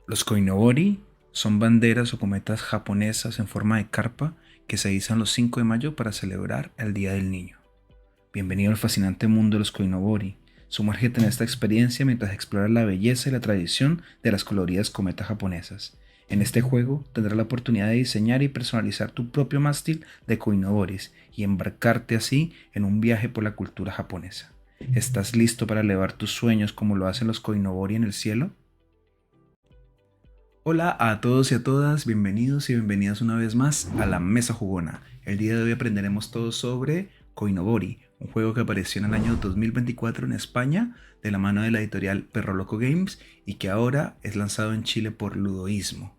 Los koinobori son banderas o cometas japonesas en forma de carpa que se izan los 5 de mayo para celebrar el Día del Niño. Bienvenido al fascinante mundo de los koinobori. Sumérgete en esta experiencia mientras exploras la belleza y la tradición de las coloridas cometas japonesas. En este juego tendrás la oportunidad de diseñar y personalizar tu propio mástil de koinoboris y embarcarte así en un viaje por la cultura japonesa. ¿Estás listo para elevar tus sueños como lo hacen los koinobori en el cielo? Hola a todos y a todas, bienvenidos y bienvenidas una vez más a la Mesa Jugona. El día de hoy aprenderemos todo sobre Koinobori, un juego que apareció en el año 2024 en España de la mano de la editorial Perro Loco Games y que ahora es lanzado en Chile por Ludoísmo.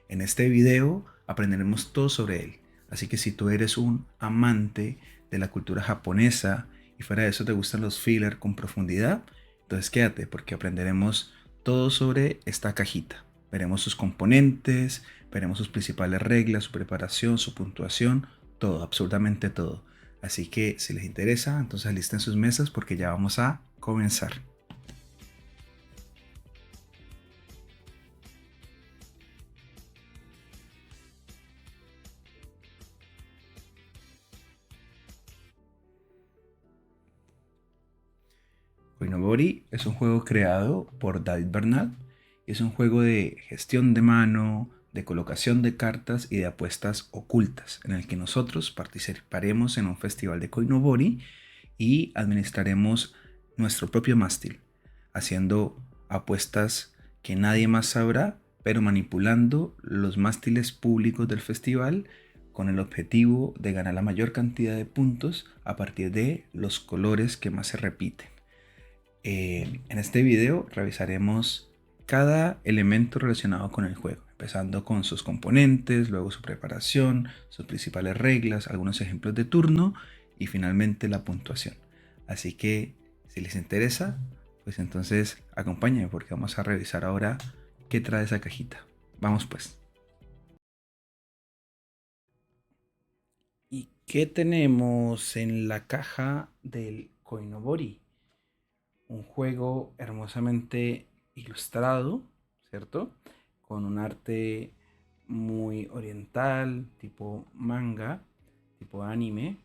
En este video aprenderemos todo sobre él, así que si tú eres un amante de la cultura japonesa y fuera de eso te gustan los filler con profundidad, entonces quédate porque aprenderemos todo sobre esta cajita. Veremos sus componentes, veremos sus principales reglas, su preparación, su puntuación, todo, absolutamente todo. Así que si les interesa, entonces alisten sus mesas porque ya vamos a comenzar. Koinobori es un juego creado por David Bernal y es un juego de gestión de mano, de colocación de cartas y de apuestas ocultas, en el que nosotros participaremos en un festival de Koinobori y administraremos nuestro propio mástil, haciendo apuestas que nadie más sabrá, pero manipulando los mástiles públicos del festival con el objetivo de ganar la mayor cantidad de puntos a partir de los colores que más se repiten. En este video revisaremos cada elemento relacionado con el juego, empezando con sus componentes, luego su preparación, sus principales reglas, algunos ejemplos de turno y finalmente la puntuación. Así que si les interesa, pues entonces acompáñenme porque vamos a revisar ahora qué trae esa cajita. Vamos pues. ¿Y qué tenemos en la caja del Koinobori? Un juego hermosamente ilustrado, ¿cierto? Con un arte muy oriental, tipo manga, tipo anime.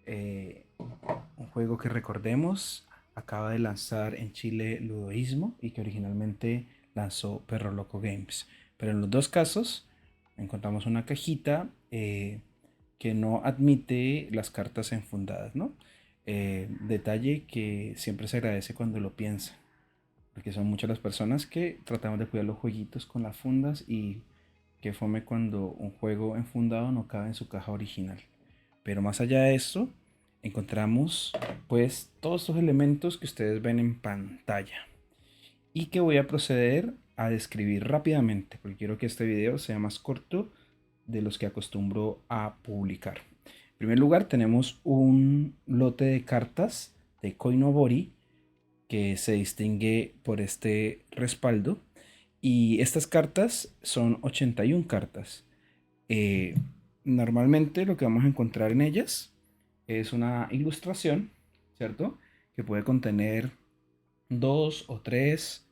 Un juego que recordemos acaba de lanzar en Chile Ludoísmo y que originalmente lanzó Perro Loco Games. Pero en los dos casos encontramos una cajita que no admite las cartas enfundadas, ¿no? Detalle que siempre se agradece cuando lo piensan, porque son muchas las personas que tratamos de cuidar los jueguitos con las fundas y que fome cuando un juego enfundado no cabe en su caja original. Pero más allá de esto, encontramos pues todos estos elementos que ustedes ven en pantalla y que voy a proceder a describir rápidamente, porque quiero que este video sea más corto de los que acostumbro a publicar. En primer lugar, tenemos un lote de cartas de Koinobori que se distingue por este respaldo. Y estas cartas son 81 cartas. Eh, Normalmente lo que vamos a encontrar en ellas es una ilustración, ¿cierto? Que puede contener dos o tres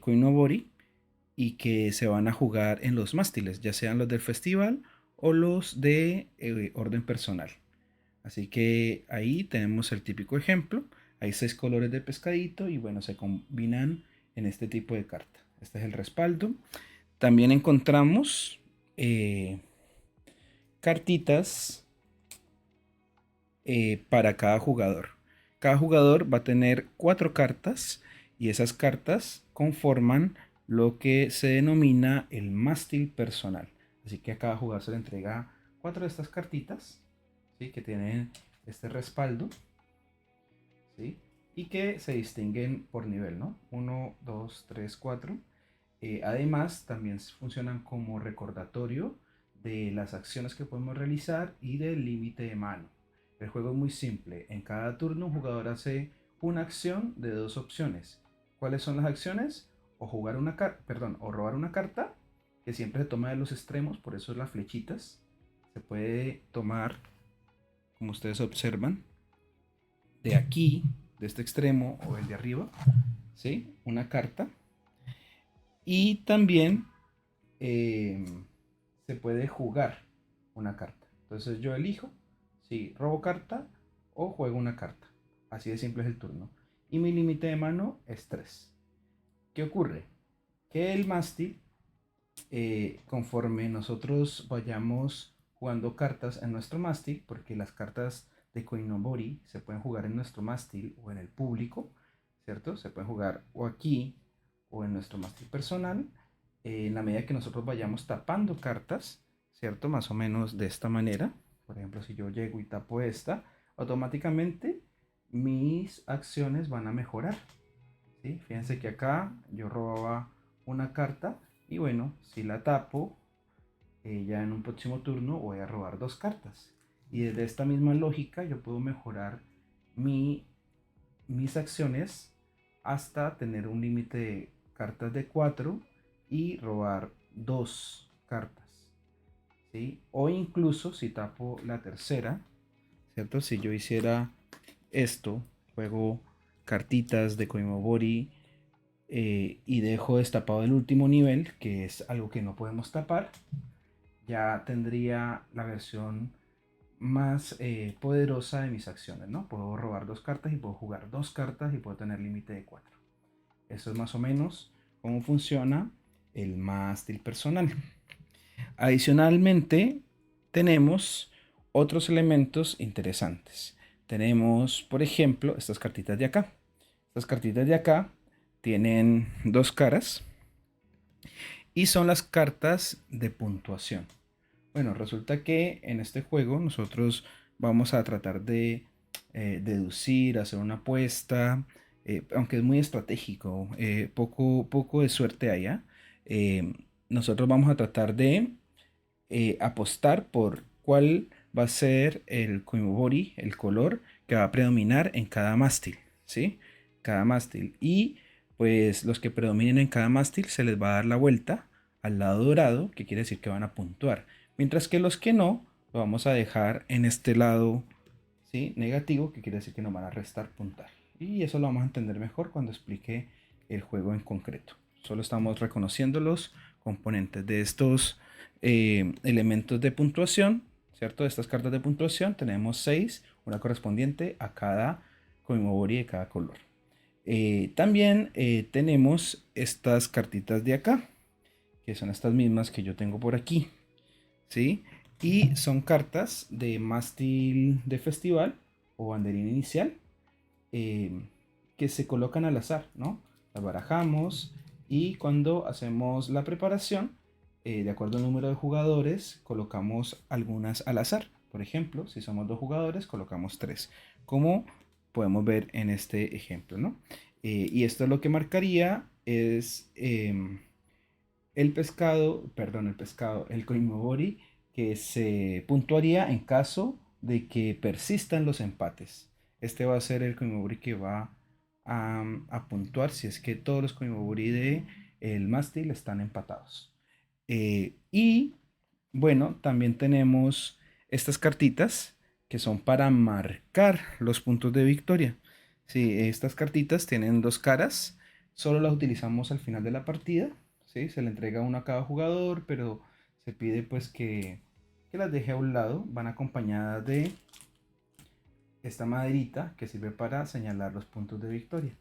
Koinobori y que se van a jugar en los mástiles, ya sean los del festival o los de orden personal. Así que ahí tenemos el típico ejemplo. Hay 6 colores de pescadito y bueno, se combinan en este tipo de carta. Este es el respaldo. También encontramos eh, cartitas para cada jugador. Cada jugador va a tener 4 cartas y esas cartas conforman lo que se denomina el mástil personal. Así que a cada jugador se le entrega 4 de estas cartitas, ¿sí? Que tienen este respaldo, ¿sí? Y que se distinguen por nivel, ¿no? Uno, 2, 3, 4. Además, también funcionan como recordatorio de las acciones que podemos realizar y del límite de mano. El juego es muy simple. En cada turno un jugador hace una acción de dos opciones. ¿Cuáles son las acciones? O jugar una carta, perdón, o robar una carta, que siempre se toma de los extremos, por eso las flechitas. Se puede tomar, como ustedes observan, de aquí, de este extremo o el de arriba, ¿sí? Una carta. Y también eh, se puede jugar una carta. Entonces yo elijo si robo carta o juego una carta. Así de simple es el turno. Y mi límite de mano es 3. ¿Qué ocurre? Que el mástil, conforme nosotros vayamos jugando cartas en nuestro mástil, porque las cartas de Koinobori se pueden jugar en nuestro mástil o en el público, ¿cierto? Se pueden jugar o aquí o en nuestro mástil personal, en la medida que nosotros vayamos tapando cartas, ¿cierto? Más o menos de esta manera. Por ejemplo, si yo llego y tapo esta, automáticamente mis acciones van a mejorar, ¿sí? Fíjense que acá yo robaba una carta y bueno, si la tapo, ya en un próximo turno voy a robar dos cartas. Y desde esta misma lógica yo puedo mejorar mi, mis acciones hasta tener un límite de cartas de 4 y robar dos cartas, ¿sí? O incluso si tapo la tercera, ¿cierto? Si yo hiciera esto, juego cartitas de Koimobori, y dejo destapado el último nivel, que es algo que no podemos tapar, ya tendría la versión más poderosa de mis acciones, ¿no? Puedo robar dos cartas y puedo jugar dos cartas y puedo tener límite de 4. Eso es más o menos cómo funciona el mástil personal. Adicionalmente, tenemos otros elementos interesantes. Tenemos, por ejemplo, estas cartitas de acá. Estas cartitas de acá tienen dos caras y son las cartas de puntuación. Bueno, resulta que en este juego nosotros vamos a tratar de deducir, hacer una apuesta, aunque es muy estratégico, poco de suerte allá. Nosotros vamos a tratar de apostar por cuál va a ser el koimobori, el color que va a predominar en cada mástil, ¿sí? Cada mástil. Y pues los que predominen en cada mástil se les va a dar la vuelta al lado dorado, que quiere decir que van a puntuar. Mientras que los que no, lo vamos a dejar en este lado, ¿sí? Negativo, que quiere decir que nos van a restar puntaje. Y eso lo vamos a entender mejor cuando explique el juego en concreto. Solo estamos reconociendo los componentes de estos elementos de puntuación, ¿cierto? De estas cartas de puntuación tenemos 6, una correspondiente a cada Koimobori de cada color. También tenemos estas cartitas de acá, que son estas mismas que yo tengo por aquí, ¿sí? Y son cartas de mástil de festival o banderín inicial, eh, que se colocan al azar, ¿no? Las barajamos y cuando hacemos la preparación, de acuerdo al número de jugadores, colocamos algunas al azar. Por ejemplo, si somos dos jugadores, colocamos tres, como podemos ver en este ejemplo, ¿no? Y esto lo que marcaría es el koimobori que se puntuaría en caso de que persistan los empates. Este va a ser el koimobori que va a puntuar si es que todos los koimobori de el mástil están empatados. Y bueno, también tenemos estas cartitas que son para marcar los puntos de victoria. Sí, estas cartitas tienen dos caras, solo las utilizamos al final de la partida, ¿sí? Se le entrega una a cada jugador, pero se pide pues que las deje a un lado. Van acompañadas de esta maderita que sirve para señalar los puntos de victoria,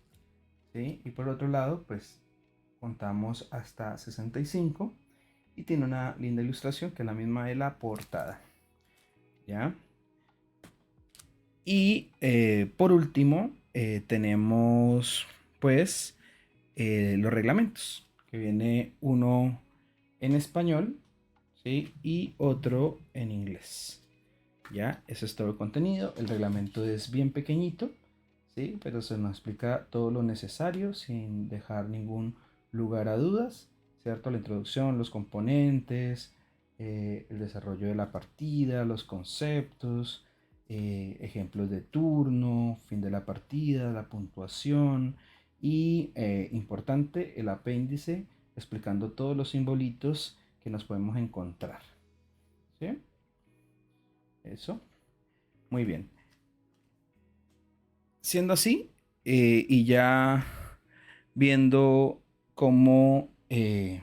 ¿sí? Y por otro lado, pues contamos hasta 65 y tiene una linda ilustración que es la misma de la portada, ¿ya? Y por último, tenemos pues los reglamentos, que viene uno en español, ¿sí? Y otro en inglés. Ya, ese es todo el contenido. El reglamento es bien pequeñito, ¿sí? Pero se nos explica todo lo necesario sin dejar ningún lugar a dudas, ¿cierto? La introducción, los componentes, el desarrollo de la partida, los conceptos, ejemplos de turno, fin de la partida, la puntuación y, importante, el apéndice explicando todos los simbolitos que nos podemos encontrar, ¿sí? Eso. Muy bien. Siendo así, y ya viendo cómo eh,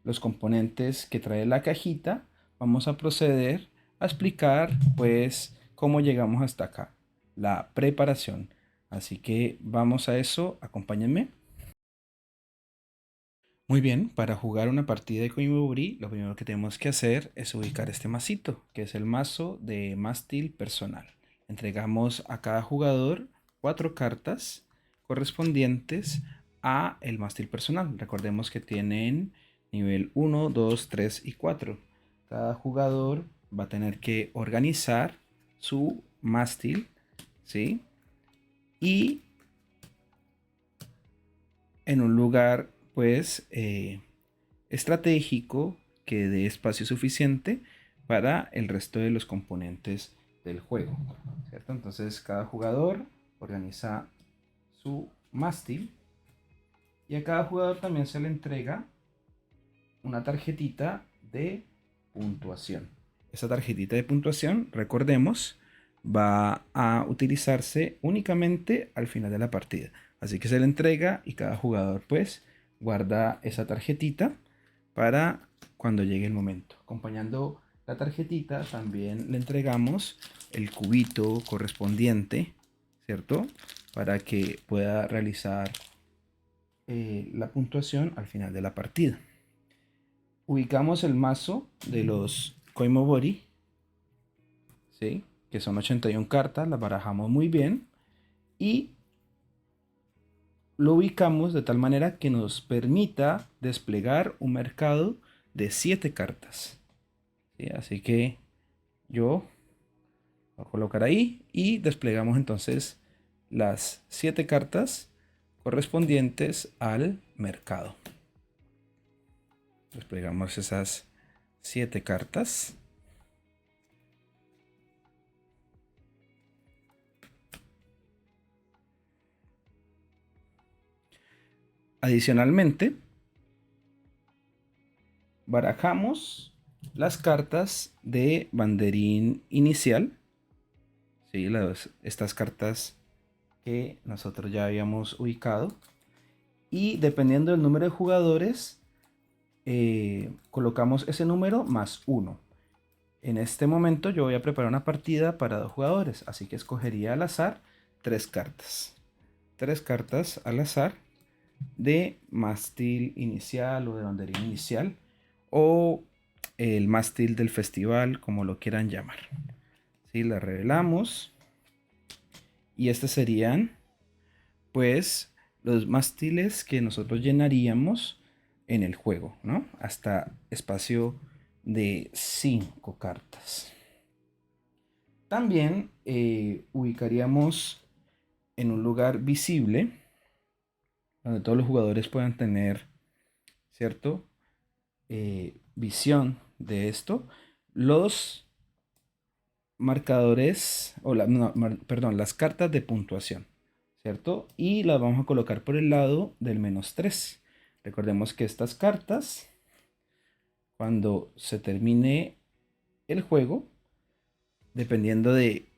los componentes que trae la cajita, vamos a proceder a explicar pues cómo llegamos hasta acá, la preparación. Así que vamos a eso, acompáñenme. Muy bien, para jugar una partida de Koimobori, lo primero que tenemos que hacer es ubicar este masito, que es el mazo de mástil personal. Entregamos a cada jugador 4 cartas correspondientes a el mástil personal. Recordemos que tienen nivel 1, 2, 3 y 4. Cada jugador va a tener que organizar su mástil, ¿sí? Y en un lugar, pues, estratégico que dé espacio suficiente para el resto de los componentes del juego, ¿cierto? Entonces cada jugador organiza su mástil y a cada jugador también se le entrega una tarjetita de puntuación. Esa tarjetita de puntuación, recordemos, va a utilizarse únicamente al final de la partida. Así que se le entrega y cada jugador pues guarda esa tarjetita para cuando llegue el momento. Acompañando la tarjetita también le entregamos el cubito correspondiente, ¿cierto? Para que pueda realizar la puntuación al final de la partida. Ubicamos el mazo de los Koimobori, ¿sí? Que son 81 cartas, las barajamos muy bien y lo ubicamos de tal manera que nos permita desplegar un mercado de 7 cartas, ¿sí? Así que yo voy a colocar ahí y desplegamos entonces las 7 cartas correspondientes al mercado. Desplegamos esas 7 cartas. Adicionalmente, barajamos las cartas de banderín inicial, ¿sí? Estas cartas que nosotros ya habíamos ubicado. Y dependiendo del número de jugadores, colocamos ese número más 1. En este momento yo voy a preparar una partida para 2 jugadores, así que escogería al azar 3 cartas. 3 cartas al azar de mástil inicial o de banderín inicial o el mástil del festival, como lo quieran llamar. ¿Sí? La revelamos y estos serían pues los mástiles que nosotros llenaríamos en el juego, ¿no? Hasta espacio de 5 cartas. También ubicaríamos en un lugar visible donde todos los jugadores puedan tener, ¿cierto? Visión de esto, los marcadores, o no, perdón, las cartas de puntuación, ¿cierto? Y las vamos a colocar por el lado del -3. Recordemos que estas cartas, cuando se termine el juego, dependiendo de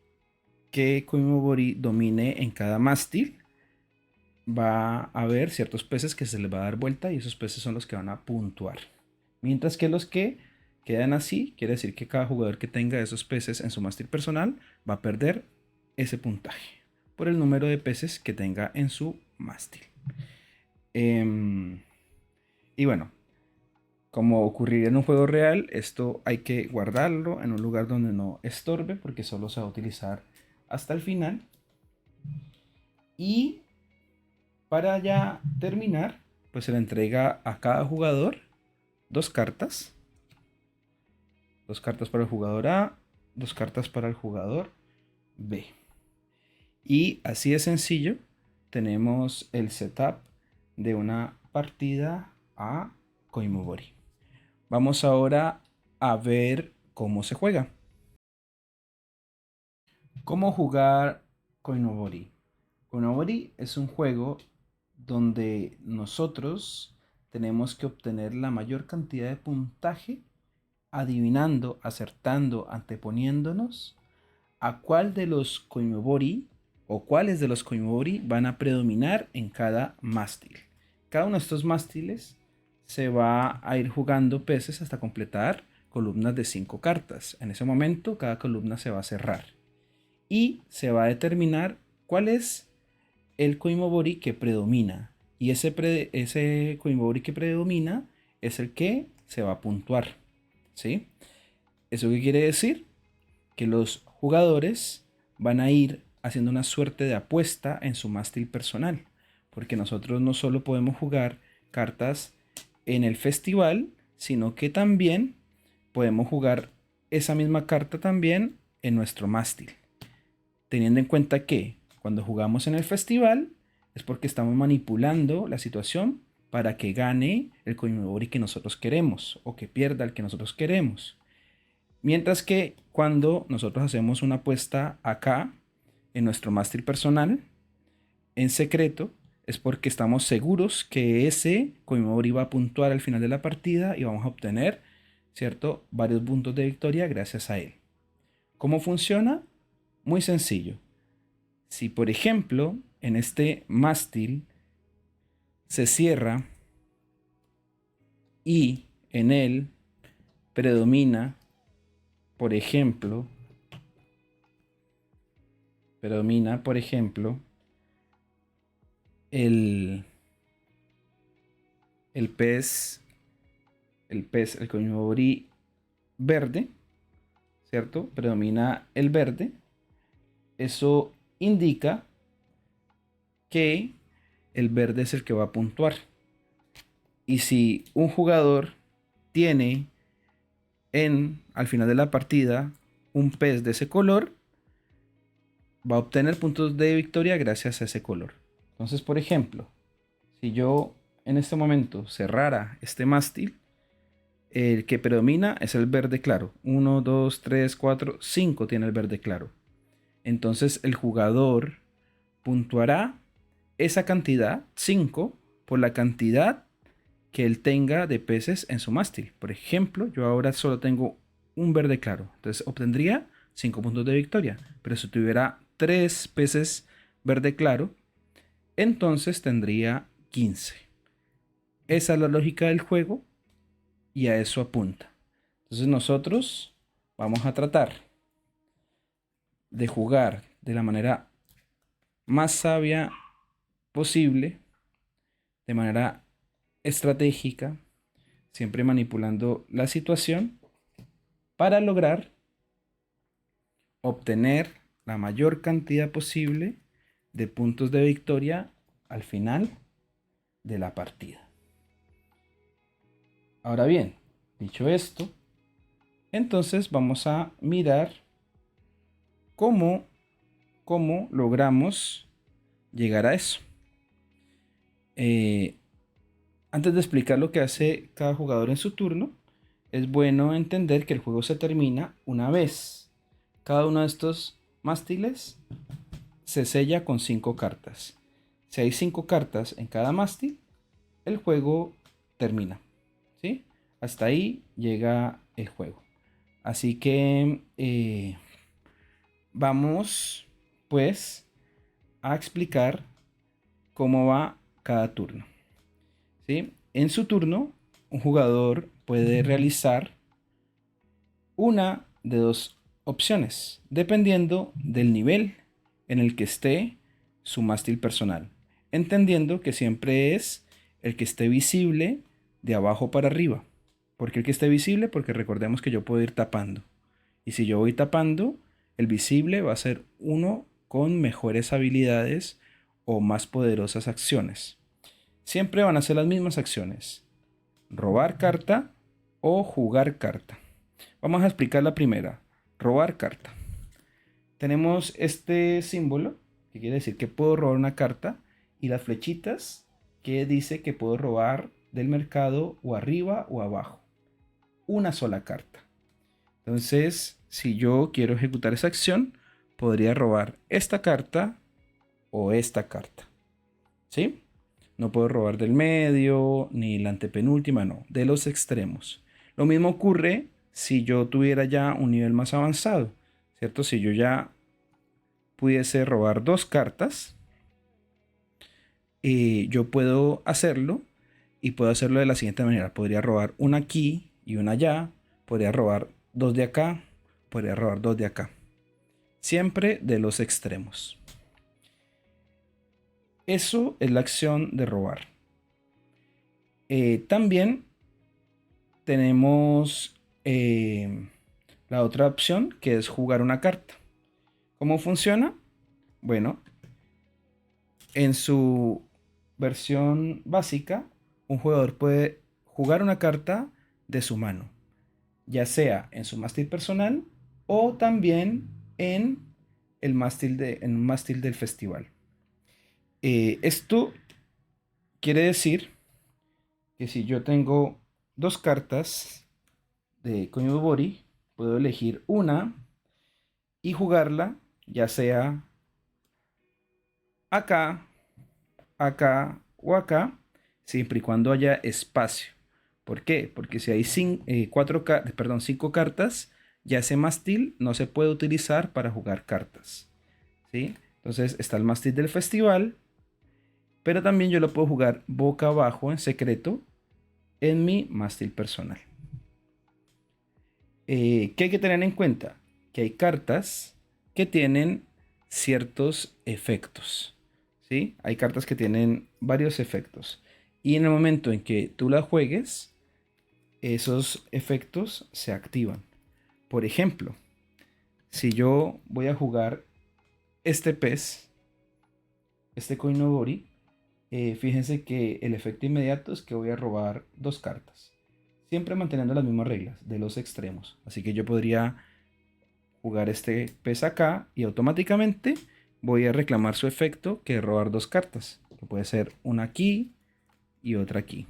qué Koimobori domine en cada mástil, va a haber ciertos peces que se les va a dar vuelta y esos peces son los que van a puntuar. Mientras que los que quedan así, quiere decir que cada jugador que tenga esos peces en su mástil personal va a perder ese puntaje por el número de peces que tenga en su mástil. Y bueno, como ocurriría en un juego real, esto hay que guardarlo en un lugar donde no estorbe porque solo se va a utilizar hasta el final. Y para ya terminar, pues se le entrega a cada jugador 2 cartas. 2 cartas para el jugador A, 2 cartas para el jugador B. Y así de sencillo tenemos el setup de una partida a Koimobori. Vamos ahora a ver cómo se juega. ¿Cómo jugar Koinobori? Koinobori es un juego donde nosotros tenemos que obtener la mayor cantidad de puntaje adivinando, acertando, anteponiéndonos a cuál de los Koimobori o cuáles de los Koimobori van a predominar en cada mástil. Cada uno de estos mástiles se va a ir jugando peces hasta completar columnas de 5 cartas. En ese momento, cada columna se va a cerrar y se va a determinar cuál es el Koimobori que predomina. Y ese Koimobori que predomina es el que se va a puntuar. ¿Sí? ¿Eso qué quiere decir? Que los jugadores van a ir haciendo una suerte de apuesta en su mástil personal. Porque nosotros no solo podemos jugar cartas en el festival, sino que también podemos jugar esa misma carta también en nuestro mástil. Teniendo en cuenta que cuando jugamos en el festival es porque estamos manipulando la situación para que gane el Koimobori que nosotros queremos o que pierda el que nosotros queremos. Mientras que cuando nosotros hacemos una apuesta acá en nuestro mástil personal, en secreto, es porque estamos seguros que ese Koimobori va a puntuar al final de la partida y vamos a obtener, ¿cierto?, varios puntos de victoria gracias a él. ¿Cómo funciona? Muy sencillo. Si, por ejemplo, en este mástil se cierra y en él predomina, por ejemplo, el, el pez, el Koimobori verde, ¿cierto? Predomina el verde. Eso indica que el verde es el que va a puntuar. Y si un jugador tiene al final de la partida un pez de ese color, va a obtener puntos de victoria gracias a ese color. Entonces, por ejemplo, si yo en este momento cerrara este mástil, el que predomina es el verde claro. 1, 2, 3, 4, 5 tiene el verde claro. Entonces el jugador puntuará esa cantidad, 5, por la cantidad que él tenga de peces en su mástil. Por ejemplo, yo ahora solo tengo un verde claro. Entonces obtendría 5 puntos de victoria. Pero si tuviera 3 peces verde claro, entonces tendría 15. Esa es la lógica del juego y a eso apunta. Entonces nosotros vamos a tratar de jugar de la manera más sabia posible, de manera estratégica, siempre manipulando la situación para lograr obtener la mayor cantidad posible de puntos de victoria al final de la partida. Ahora bien, dicho esto, entonces vamos a mirar cómo logramos llegar a eso. Antes de explicar lo que hace cada jugador en su turno, es bueno entender que el juego se termina una vez. Cada uno de estos mástiles se sella con 5 cartas. Si hay 5 cartas en cada mástil, el juego termina. ¿Sí? Hasta ahí llega el juego. Así que vamos pues a explicar cómo va cada turno. ¿Sí? En su turno, un jugador puede realizar una de dos opciones, dependiendo del nivel en el que esté su mástil personal, entendiendo que siempre es el que esté visible de abajo para arriba. ¿Por qué el que esté visible? Porque recordemos que yo puedo ir tapando. Y si yo voy tapando, el visible va a ser uno con mejores habilidades o más poderosas acciones. Siempre van a ser las mismas acciones: robar carta o jugar carta. Vamos a explicar la primera: robar carta. Tenemos este símbolo que quiere decir que puedo robar una carta y las flechitas que dice que puedo robar del mercado o arriba o abajo. Una sola carta. Entonces, si yo quiero ejecutar esa acción, podría robar esta carta o esta carta. ¿Sí? No puedo robar del medio, ni la antepenúltima, no, de los extremos. Lo mismo ocurre si yo tuviera ya un nivel más avanzado, ¿cierto? Si yo ya pudiese robar 2 cartas, yo puedo hacerlo y puedo hacerlo de la siguiente manera. Podría robar una aquí y una allá. Podría robar dos de acá. Podría robar dos de acá. Siempre de los extremos. Eso es la acción de robar. También tenemos la otra opción, que es jugar una carta. ¿Cómo funciona? Bueno, en su versión básica, un jugador puede jugar una carta de su mano, ya sea en su mástil personal o también en en un mástil del festival. Esto quiere decir que si yo tengo dos cartas de Koinobori, puedo elegir una y jugarla, ya sea acá, acá o acá, siempre y cuando haya espacio. ¿Por qué? Porque si hay cinco cartas, ya ese mástil no se puede utilizar para jugar cartas. ¿Sí? Entonces está el mástil del festival, pero también yo lo puedo jugar boca abajo en secreto en mi mástil personal. ¿Qué hay que tener en cuenta? Que hay cartas que tienen ciertos efectos. ¿Sí? Hay cartas que tienen varios efectos. Y en el momento en que tú las juegues, esos efectos se activan. Por ejemplo, si yo voy a jugar este pez, este Koinobori, fíjense que el efecto inmediato es que voy a robar dos cartas. Siempre manteniendo las mismas reglas de los extremos. Así que yo podría jugar este pez acá y automáticamente voy a reclamar su efecto, que es robar dos cartas. Que puede ser una aquí y otra aquí.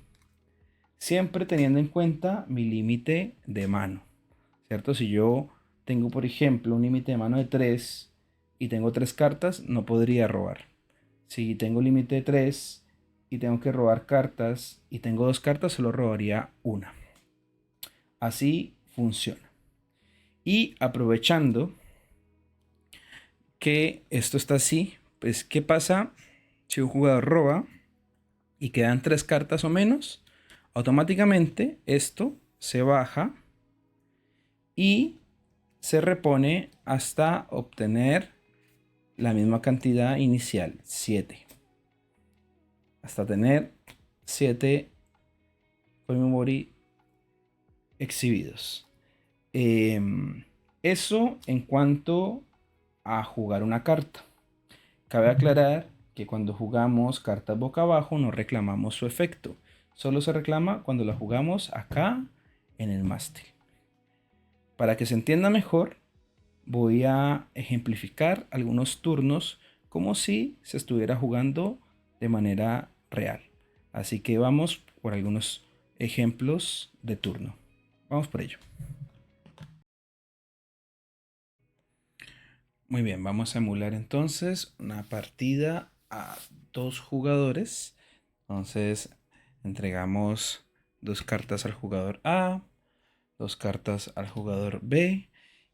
Siempre teniendo en cuenta mi límite de mano. ¿Cierto? Si yo tengo, por ejemplo, un límite de mano de 3 y tengo 3 cartas, no podría robar. Si tengo límite de 3 y tengo que robar cartas y tengo dos cartas, solo robaría una. Así funciona. Y aprovechando que esto está así, pues ¿qué pasa si un jugador roba y quedan 3 cartas o menos? Automáticamente esto se baja y se repone hasta obtener la misma cantidad inicial, 7. Hasta tener 7 Koinobori exhibidos. Eso en cuanto a jugar una carta. Cabe aclarar que cuando jugamos cartas boca abajo no reclamamos su efecto. Solo se reclama cuando la jugamos acá en el mástil. Para que se entienda mejor, voy a ejemplificar algunos turnos como si se estuviera jugando de manera real. Así que vamos por algunos ejemplos de turno. Vamos por ello. Muy bien, vamos a emular entonces una partida a dos jugadores. Entonces entregamos dos cartas al jugador A, dos cartas al jugador B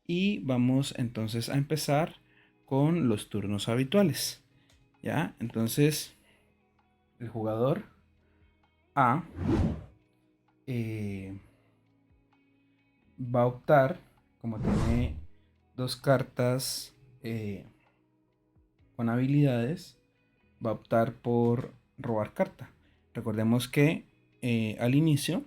y vamos entonces a empezar con los turnos habituales. ¿Ya? Entonces el jugador A va a optar, como tiene dos cartas con habilidades, va a optar por robar carta. Recordemos que al inicio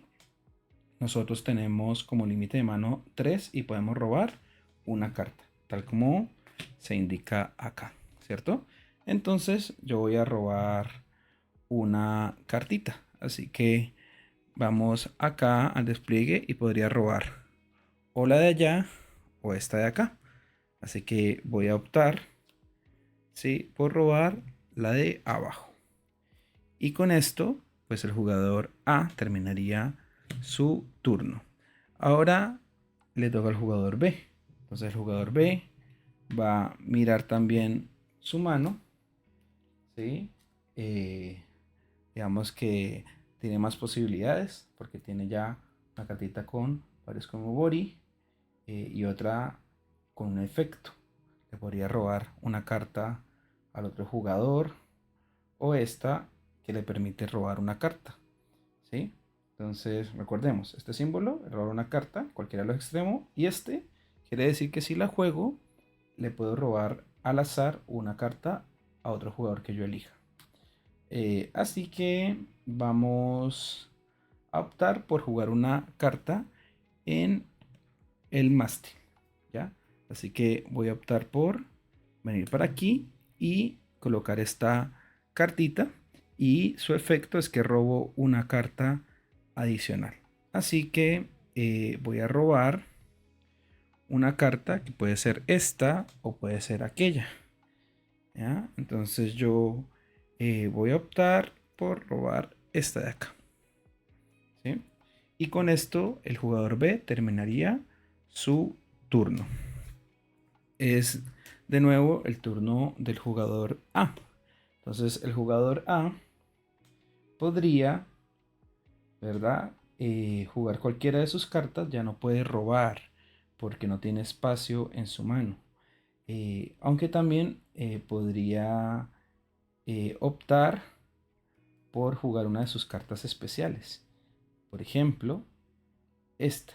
nosotros tenemos como límite de mano 3 y podemos robar una carta, tal como se indica acá, ¿cierto? Entonces yo voy a robar una cartita, así que vamos acá al despliegue y podría robar o la de allá o esta de acá. Así que voy a optar, ¿sí?, por robar la de abajo. Y con esto, pues el jugador A terminaría su turno. Ahora le toca al jugador B. Entonces el jugador B va a mirar también su mano, ¿sí? Digamos que tiene más posibilidades porque tiene ya una cartita con varios como Bori y otra con un efecto. Le podría robar una carta al otro jugador o esta que le permite robar una carta, ¿sí? Entonces, recordemos, este símbolo, robar una carta, cualquiera de los extremos, y este quiere decir que si la juego, le puedo robar al azar una carta a otro jugador que yo elija. Así que vamos a optar por jugar una carta en el mástil, ¿ya? Así que voy a optar por venir para aquí y colocar esta cartita, y su efecto es que robo una carta adicional. Así que voy a robar una carta que puede ser esta o puede ser aquella, ¿ya? Entonces yo voy a optar por robar esta de acá, ¿sí? Y con esto el jugador B terminaría su turno. Es de nuevo el turno del jugador A. Entonces el jugador A podría, ¿verdad? Jugar cualquiera de sus cartas, ya no puede robar porque no tiene espacio en su mano. Aunque también podría optar por jugar una de sus cartas especiales. Por ejemplo, esta.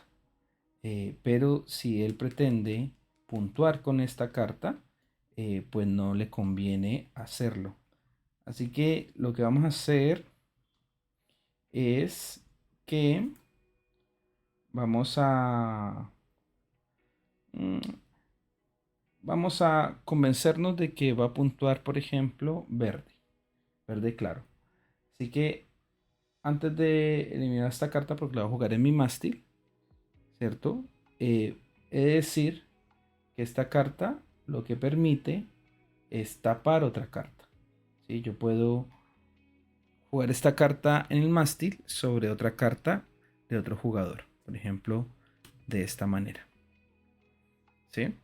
Pero si él pretende puntuar con esta carta, pues no le conviene hacerlo. Así que lo que vamos a hacer es que vamos a mm, vamos a convencernos de que va a puntuar, por ejemplo, verde, verde claro. Así que antes de eliminar esta carta, porque la voy a jugar en mi mástil, ¿cierto? He de decir que esta carta lo que permite es tapar otra carta, ¿sí? Yo puedo jugar esta carta en el mástil sobre otra carta de otro jugador, por ejemplo, de esta manera, ¿sí?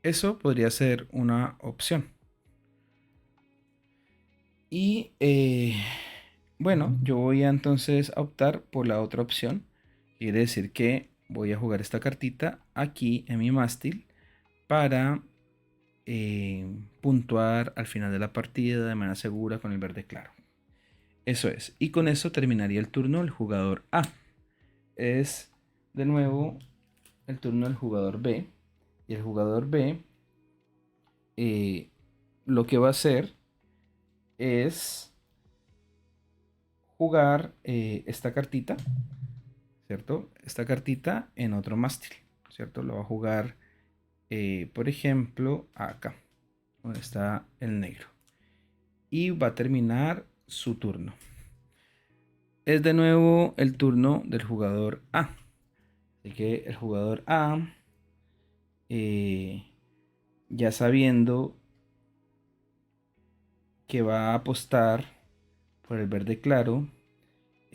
Eso podría ser una opción. Y bueno, yo voy a entonces a optar por la otra opción. Quiere decir que voy a jugar esta cartita aquí en mi mástil para puntuar al final de la partida de manera segura con el verde claro. Eso es. Y con eso terminaría el turno del jugador A. Es de nuevo el turno del jugador B. Y el jugador B lo que va a hacer es jugar esta cartita, ¿cierto? Esta cartita en otro mástil, ¿cierto? Lo va a jugar, por ejemplo, acá, donde está el negro. Y va a terminar su turno. Es de nuevo el turno del jugador A. Así que el jugador A, eh, ya sabiendo que va a apostar por el verde claro,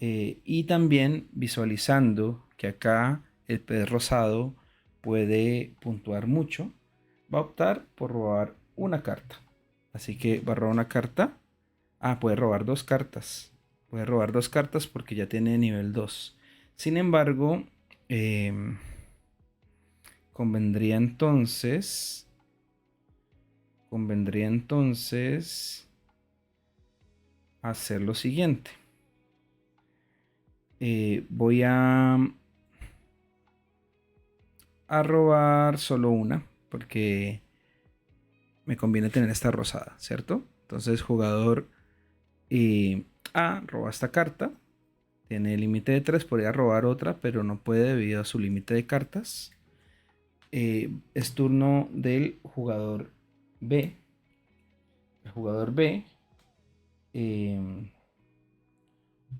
y también visualizando que acá el pez rosado puede puntuar mucho, va a optar por robar una carta. Así que va a robar una carta. Ah, puede robar dos cartas. Puede robar dos cartas porque ya tiene nivel 2. Sin embargo, convendría entonces. Convendría entonces hacer lo siguiente. Voy a robar solo una porque me conviene tener esta rosada, ¿cierto? Entonces jugador A roba esta carta, tiene límite de 3, podría robar otra, pero no puede debido a su límite de cartas. Es turno del jugador B. El jugador B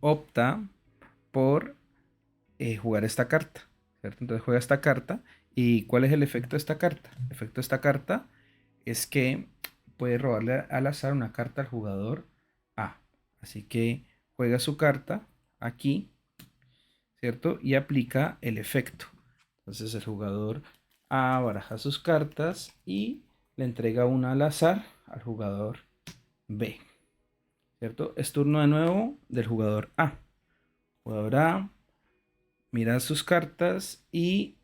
opta por jugar esta carta, ¿cierto? Entonces juega esta carta. ¿Y cuál es el efecto de esta carta? El efecto de esta carta es que puede robarle al azar una carta al jugador A. Así que juega su carta aquí, ¿cierto? Y aplica el efecto. Entonces el jugador A baraja sus cartas y le entrega una al azar al jugador B, ¿cierto? Es turno de nuevo del jugador A. Jugador A mira sus cartas y,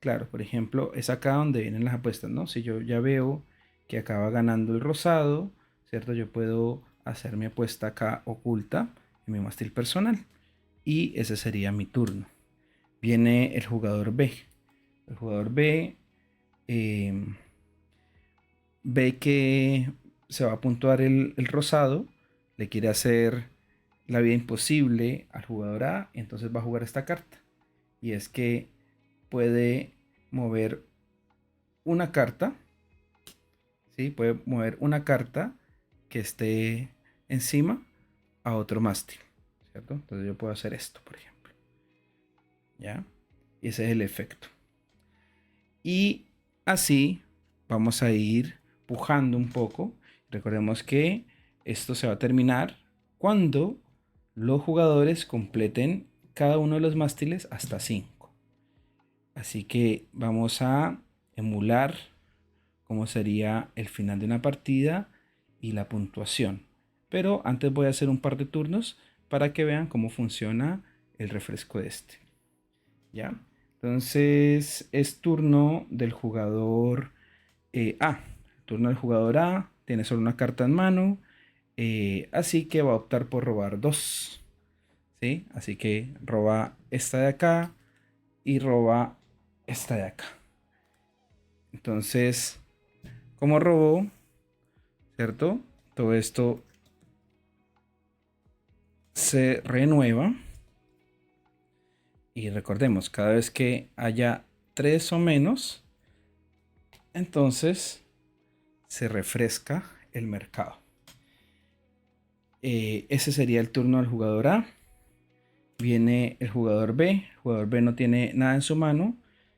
claro, por ejemplo, es acá donde vienen las apuestas, ¿no? Si yo ya veo que acaba ganando el rosado, ¿cierto? Yo puedo hacer mi apuesta acá oculta en mi mástil personal. Y ese sería mi turno. Viene el jugador B. El jugador B ve que se va a puntuar el rosado, le quiere hacer la vida imposible al jugador A, entonces va a jugar esta carta. Y es que puede mover una carta, ¿sí? Puede mover una carta que esté encima a otro mástil, ¿cierto? Entonces yo puedo hacer esto, por ejemplo. ¿Ya? Y ese es el efecto. Y así vamos a ir pujando un poco. Recordemos que esto se va a terminar cuando los jugadores completen cada uno de los mástiles hasta 5. Así que vamos a emular cómo sería el final de una partida y la puntuación. Pero antes voy a hacer un par de turnos para que vean cómo funciona el refresco de este. ¿Ya? Entonces es turno del jugador A. Turno del jugador A. Tiene solo una carta en mano. Así que va a optar por robar 2. ¿Sí? Así que roba esta de acá y roba esta de acá. Entonces, como robó, ¿cierto? Todo esto se renueva. Y recordemos, cada vez que haya 3 o menos, entonces se refresca el mercado. Ese sería el turno del jugador A. Viene el jugador B. El jugador B no tiene nada en su mano,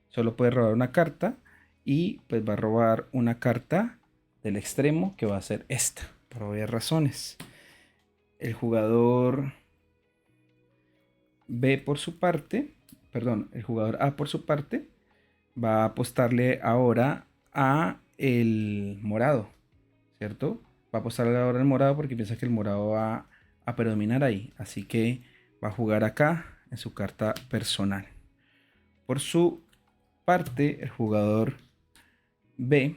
solo puede robar una carta y pues va a robar una carta del extremo que va a ser esta, por obvias razones. El jugador B por su parte, perdón, el jugador A por su parte va a apostarle ahora a el morado, ¿cierto? Va a apostarle ahora al morado porque piensa que el morado va a predominar ahí. Así que va a jugar acá en su carta personal. Por su parte, el jugador B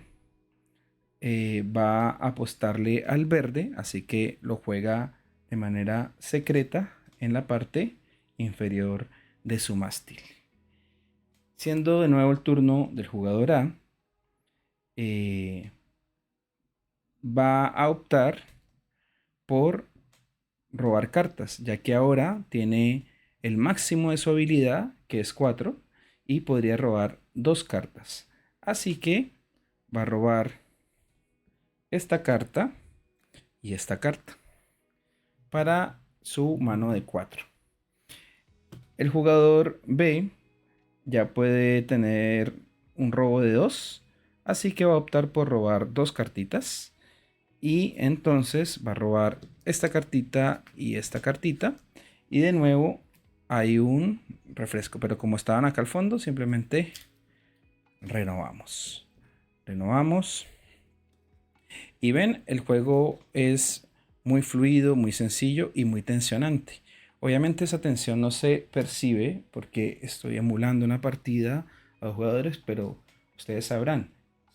va a apostarle al verde, así que lo juega de manera secreta en la parte inferior de su mástil. Siendo de nuevo el turno del jugador A, va a optar por robar cartas, ya que ahora tiene el máximo de su habilidad, que es 4, y podría robar 2 cartas. Así que va a robar esta carta y esta carta para su mano de 4. El jugador B ya puede tener un robo de 2, así que va a optar por robar 2 cartitas. Y entonces va a robar esta cartita y esta cartita. Y de nuevo hay un refresco. Pero como estaban acá al fondo, simplemente renovamos. Renovamos. Y ven, el juego es muy fluido, muy sencillo y muy tensionante. Obviamente esa tensión no se percibe porque estoy emulando una partida a los jugadores, pero ustedes sabrán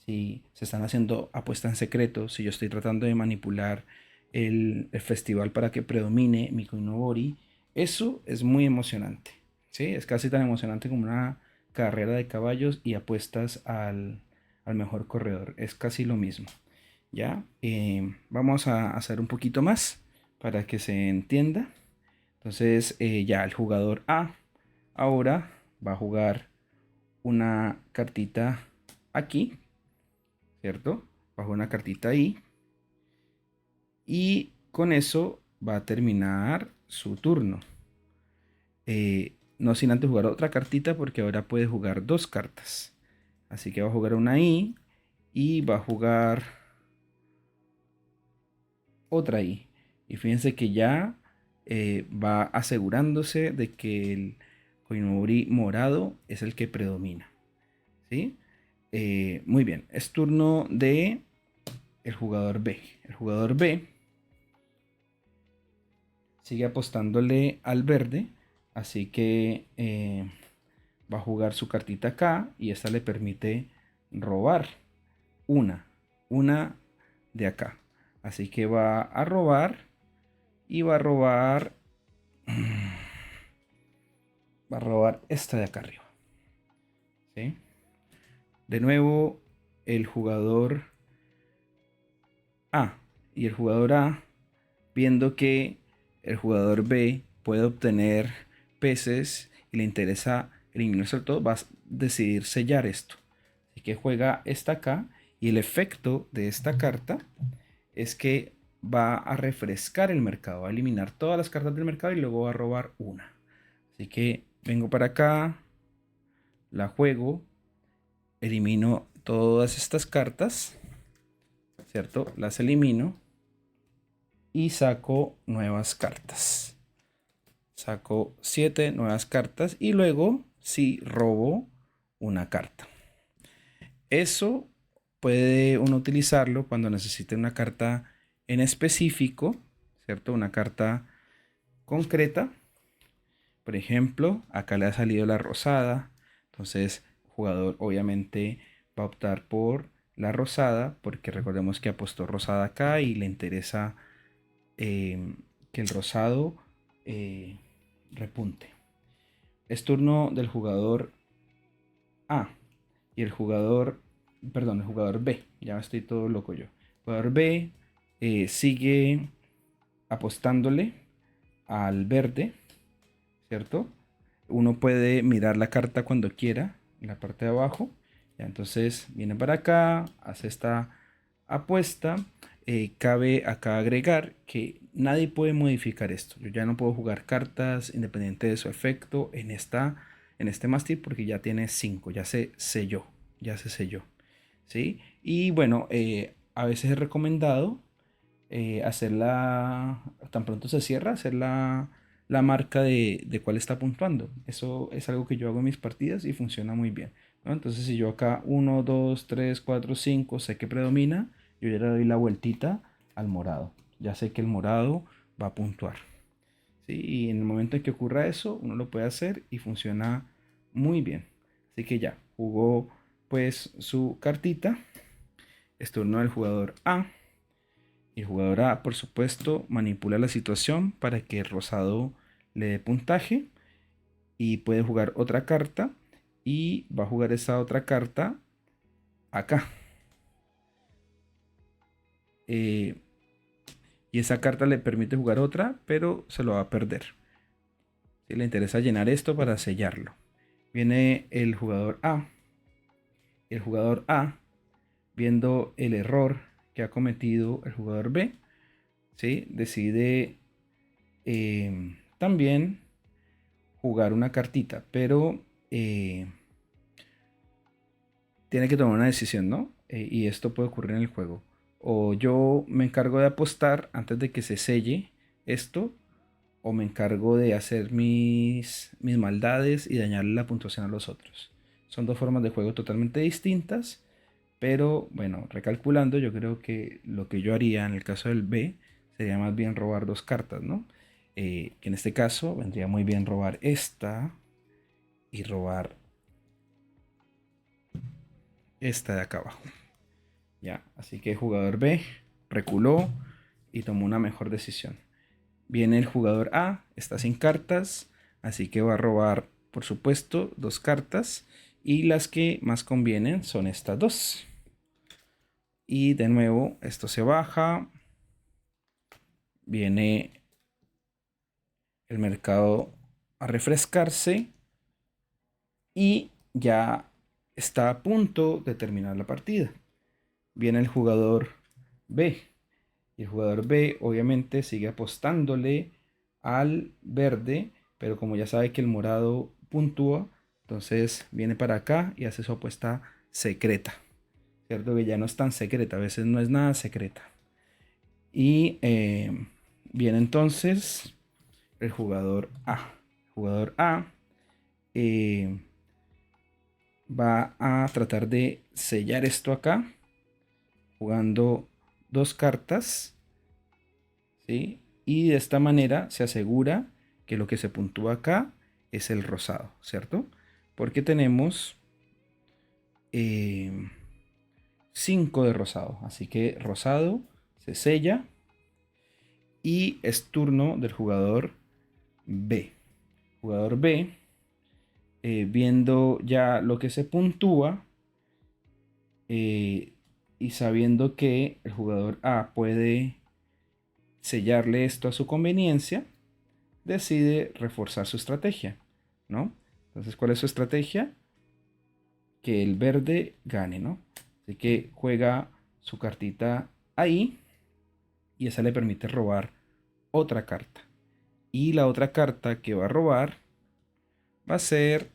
si se están haciendo apuestas en secreto, si yo estoy tratando de manipular el festival para que predomine mi Koinobori. Eso es muy emocionante, ¿sí? Es casi tan emocionante como una carrera de caballos y apuestas al mejor corredor. Es casi lo mismo. ¿Ya? Vamos a hacer un poquito más para que se entienda. Entonces ya el jugador A ahora va a jugar una cartita aquí, ¿cierto? Va a jugar una cartita ahí. Y con eso va a terminar su turno. No sin antes jugar otra cartita porque ahora puede jugar 2 cartas. Así que va a jugar una ahí y va a jugar otra ahí. Y fíjense que ya va asegurándose de que el Koinobori morado es el que predomina. ¿Sí? Muy bien, es turno de el jugador B. El jugador B sigue apostándole al verde, así que va a jugar su cartita acá y esta le permite robar una de acá. Así que va a robar y va a robar Va a robar esta de acá arriba. ¿Sí? De nuevo, el jugador A. Y el jugador A, viendo que el jugador B puede obtener peces y le interesa eliminarse todo, va a decidir sellar esto. Así que juega esta acá. Y el efecto de esta carta es que va a refrescar el mercado, va a eliminar todas las cartas del mercado y luego va a robar una. Así que vengo para acá, la juego, elimino todas estas cartas, ¿cierto? Las elimino y saco nuevas cartas. Saco 7 nuevas cartas y luego sí robo una carta. Eso puede uno utilizarlo cuando necesite una carta en específico, ¿cierto? Una carta concreta. Por ejemplo, acá le ha salido la rosada. Entonces, el jugador obviamente va a optar por la rosada, porque recordemos que apostó rosada acá y le interesa que el rosado repunte. Es turno del jugador A y el jugador B. Ya estoy todo loco yo. El jugador B sigue apostándole al verde, ¿cierto? Uno puede mirar la carta cuando quiera en la parte de abajo. Ya, entonces viene para acá, hace esta apuesta. Cabe acá agregar que nadie puede modificar esto. Yo ya no puedo jugar cartas independiente de su efecto en este mástil porque ya tiene 5, ya se selló, ¿sí? Y bueno, a veces es recomendado hacerla, tan pronto se cierra, hacer la marca de cuál está puntuando. Eso es algo que yo hago en mis partidas y funciona muy bien, ¿no? Entonces si yo acá 1, 2, 3, 4, 5 sé que predomina, yo ya le doy la vueltita al morado. Ya sé que el morado va a puntuar, ¿sí? Y en el momento en que ocurra eso, uno lo puede hacer y funciona muy bien. Así que ya, jugó pues su cartita. Es turno del jugador A. Y el jugador A, por supuesto, manipula la situación para que el rosado le dé puntaje y puede jugar otra carta y va a jugar esa otra carta acá. Y esa carta le permite jugar otra, pero se lo va a perder. Si le interesa llenar esto para sellarlo. Viene el jugador A. El jugador A, viendo el error que ha cometido el jugador B, ¿sí? Decide también jugar una cartita, pero tiene que tomar una decisión, ¿no? Y esto puede ocurrir en el juego. O yo me encargo de apostar antes de que se selle esto, o me encargo de hacer mis maldades y dañarle la puntuación a los otros. Son dos formas de juego totalmente distintas, pero bueno, recalculando, yo creo que lo que yo haría en el caso del B sería más bien robar dos cartas, ¿no? Que en este caso vendría muy bien robar esta y robar esta de acá abajo. Ya, así que el jugador B reculó y tomó una mejor decisión. Viene el jugador A, está sin cartas, así que va a robar, por supuesto, dos cartas. Y las que más convienen son estas dos. Y de nuevo, esto se baja. Viene el mercado a refrescarse. Y ya está a punto de terminar la partida. Viene el jugador B. Y el jugador B obviamente sigue apostándole al verde, pero como ya sabe que el morado puntúa, entonces viene para acá y hace su apuesta secreta. Cierto que ya no es tan secreta, a veces no es nada secreta. Y viene entonces el jugador A. El jugador A va a tratar de sellar esto acá, jugando dos cartas, ¿sí? Y de esta manera se asegura que lo que se puntúa acá es el rosado, ¿cierto? Porque tenemos 5 de rosado, así que rosado se sella y es turno del jugador B. Jugador B, viendo ya lo que se puntúa y sabiendo que el jugador A puede sellarle esto a su conveniencia, decide reforzar su estrategia, ¿no? Entonces, ¿cuál es su estrategia? Que el verde gane, ¿no? Así que juega su cartita ahí y esa le permite robar otra carta. Y la otra carta que va a robar va a ser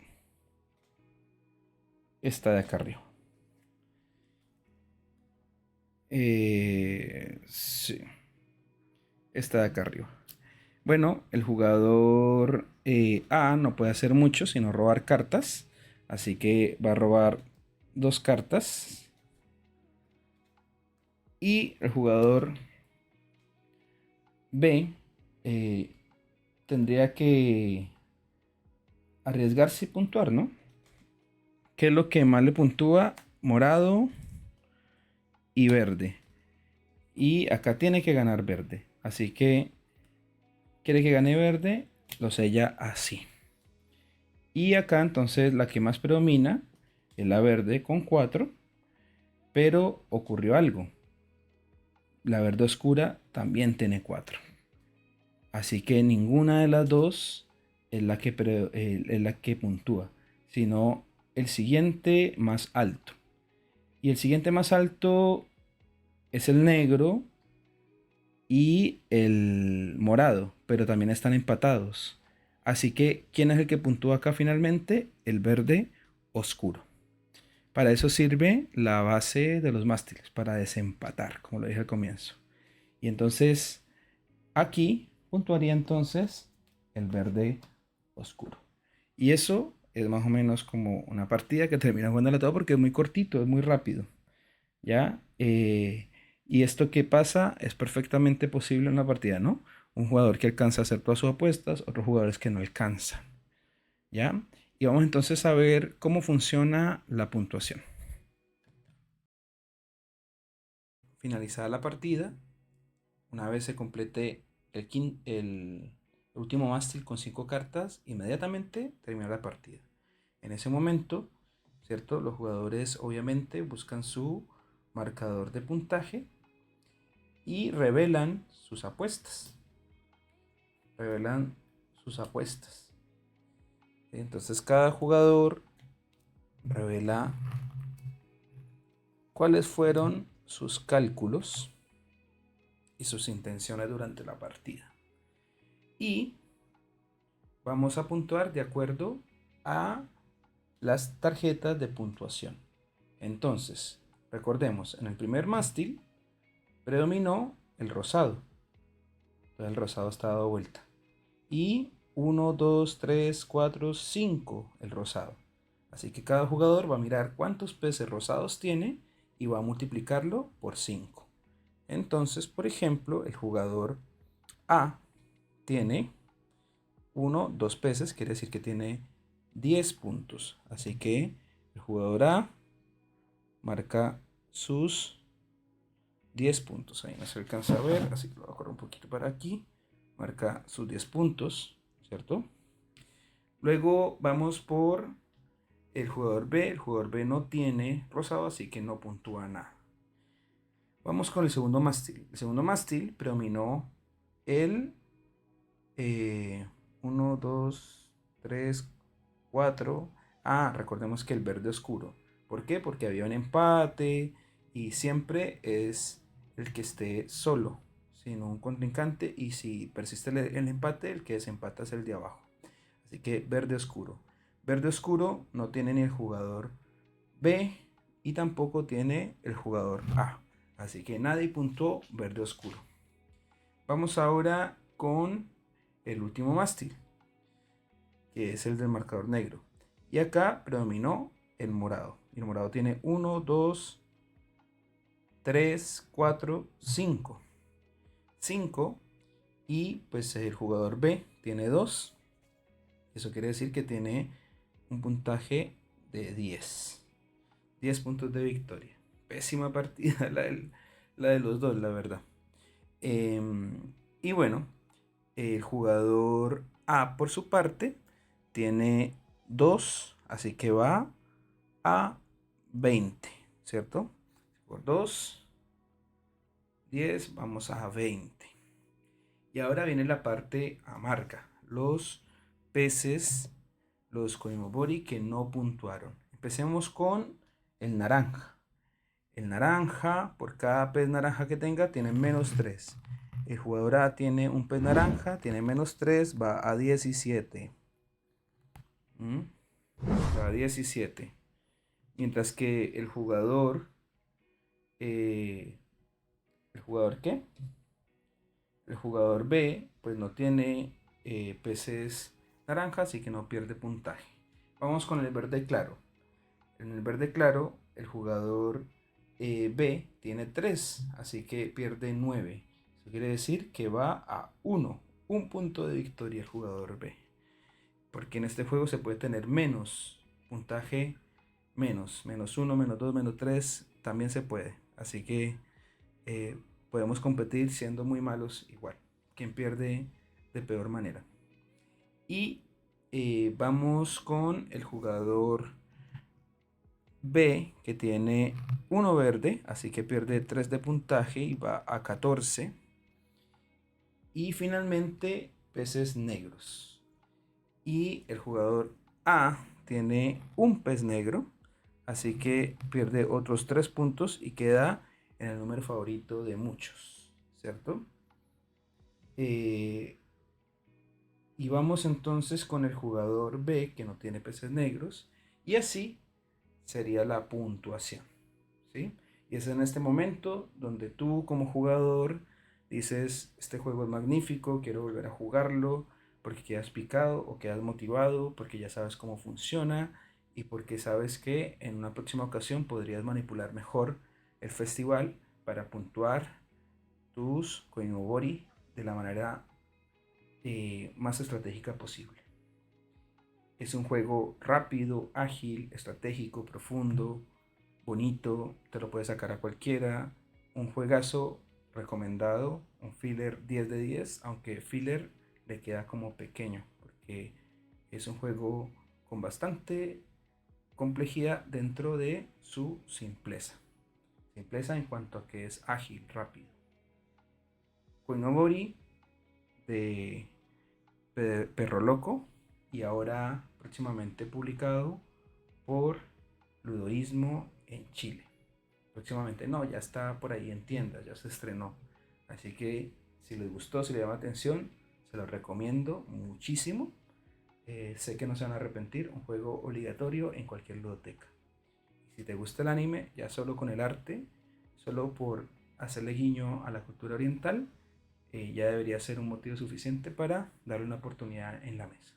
esta de acá arriba. Sí, esta de acá arriba. Bueno, el jugador A no puede hacer mucho sino robar cartas. Así que va a robar dos cartas. Y el jugador B tendría que arriesgarse y puntuar, ¿no? ¿Qué es lo que más le puntúa? Morado y verde. Y acá tiene que ganar verde. Así que quiere que gane verde, lo sella así. Y acá entonces la que más predomina es la verde con 4. Pero ocurrió algo. La verde oscura también tiene 4. Así que ninguna de las dos es la que puntúa, sino el siguiente más alto. Y el siguiente más alto es el negro y el morado, pero también están empatados. Así que, ¿quién es el que puntúa acá finalmente? El verde oscuro. Para eso sirve la base de los mástiles, para desempatar, como lo dije al comienzo. Y entonces, aquí puntuaría entonces el verde oscuro. Y eso es más o menos como una partida que termina jugándola todo porque es muy cortito, es muy rápido. ¿Ya? Y esto que pasa es perfectamente posible en la partida, ¿no? Un jugador que alcanza a hacer todas sus apuestas, otros jugadores que no alcanzan, ¿ya? Y vamos entonces a ver cómo funciona la puntuación. Finalizada la partida, una vez se complete el último mástil con 5 cartas, inmediatamente termina la partida. En ese momento, ¿cierto? Los jugadores obviamente buscan su marcador de puntaje y revelan sus apuestas. Revelan sus apuestas. Entonces cada jugador revela cuáles fueron sus cálculos y sus intenciones durante la partida. Y vamos a puntuar de acuerdo a las tarjetas de puntuación. Entonces, recordemos, en el primer mástil predominó el rosado. Entonces el rosado está dado vuelta. Y 1, 2, 3, 4, 5 el rosado. Así que cada jugador va a mirar cuántos peces rosados tiene y va a multiplicarlo por 5. Entonces, por ejemplo, el jugador A tiene 1, 2 peces, quiere decir que tiene 10 puntos. Así que el jugador A marca sus 10 puntos. Ahí no se alcanza a ver, así que lo voy a correr un poquito para aquí. Marca sus 10 puntos, ¿cierto? Luego vamos por el jugador B. El jugador B no tiene rosado, así que no puntúa nada. Vamos con el segundo mástil. El segundo mástil predominó el 1, 2, 3, 4. Ah, recordemos que el verde oscuro. ¿Por qué? Porque había un empate y siempre es el que esté solo, sin un contrincante. Y si persiste el empate, el que desempata es el de abajo. Así que verde oscuro. Verde oscuro no tiene ni el jugador B y tampoco tiene el jugador A. Así que nadie puntuó verde oscuro. Vamos ahora con el último mástil, que es el del marcador negro. Y acá predominó el morado. Y el morado tiene 1, 2, 3, 4, 5. 5. Y pues el jugador B tiene 2. Eso quiere decir que tiene un puntaje de 10. 10 puntos de victoria. Pésima partida la de los dos, la verdad. Y bueno, el jugador A, por su parte, tiene 2, así que va a 20, ¿cierto? Por 2, 10, vamos a 20. Y ahora viene la parte amarga, los peces, los koimobori que no puntuaron. Empecemos con el naranja. El naranja, por cada pez naranja que tenga, tiene menos 3. El jugador A tiene un pez naranja, tiene menos 3, va a 17. ¿Mm? Va a 17. Mientras que eh, ¿el jugador qué? El jugador B, pues no tiene peces naranjas y que no pierde puntaje. Vamos con el verde claro. En el verde claro, el jugador B tiene 3, así que pierde 9. Eso quiere decir que va a 1, un punto de victoria el jugador B. Porque en este juego se puede tener menos puntaje, menos 1, menos 2, menos 3, también se puede. Así que eh, podemos competir siendo muy malos igual. Quien pierde de peor manera. Y vamos con el jugador B, que tiene 1 verde, así que pierde 3 de puntaje y va a 14. Y finalmente, peces negros. Y el jugador A tiene un pez negro, así que pierde otros 3 puntos y queda en el número favorito de muchos, ¿cierto? Eh, y vamos entonces con el jugador B, que no tiene peces negros, y así sería la puntuación, ¿sí? Y es en este momento donde tú como jugador dices, este juego es magnífico, quiero volver a jugarlo, porque quedas picado o quedas motivado, porque ya sabes cómo funciona y porque sabes que en una próxima ocasión podrías manipular mejor el festival para puntuar tus Koinobori de la manera más estratégica posible. Es un juego rápido, ágil, estratégico, profundo, bonito, te lo puedes sacar a cualquiera. Un juegazo recomendado, un filler 10 de 10, aunque filler le queda como pequeño, porque es un juego con bastante complejidad dentro de su simpleza. Simpleza en cuanto a que es ágil, rápido. Koinobori de Perro Loco y ahora próximamente publicado por Ludoísmo en Chile. Próximamente no, ya está por ahí en tiendas, ya se estrenó. Así que si les gustó, si les llama atención, se los recomiendo muchísimo. Sé que no se van a arrepentir, un juego obligatorio en cualquier ludoteca. Y si te gusta el anime, ya solo con el arte, solo por hacerle guiño a la cultura oriental, ya debería ser un motivo suficiente para darle una oportunidad en la mesa.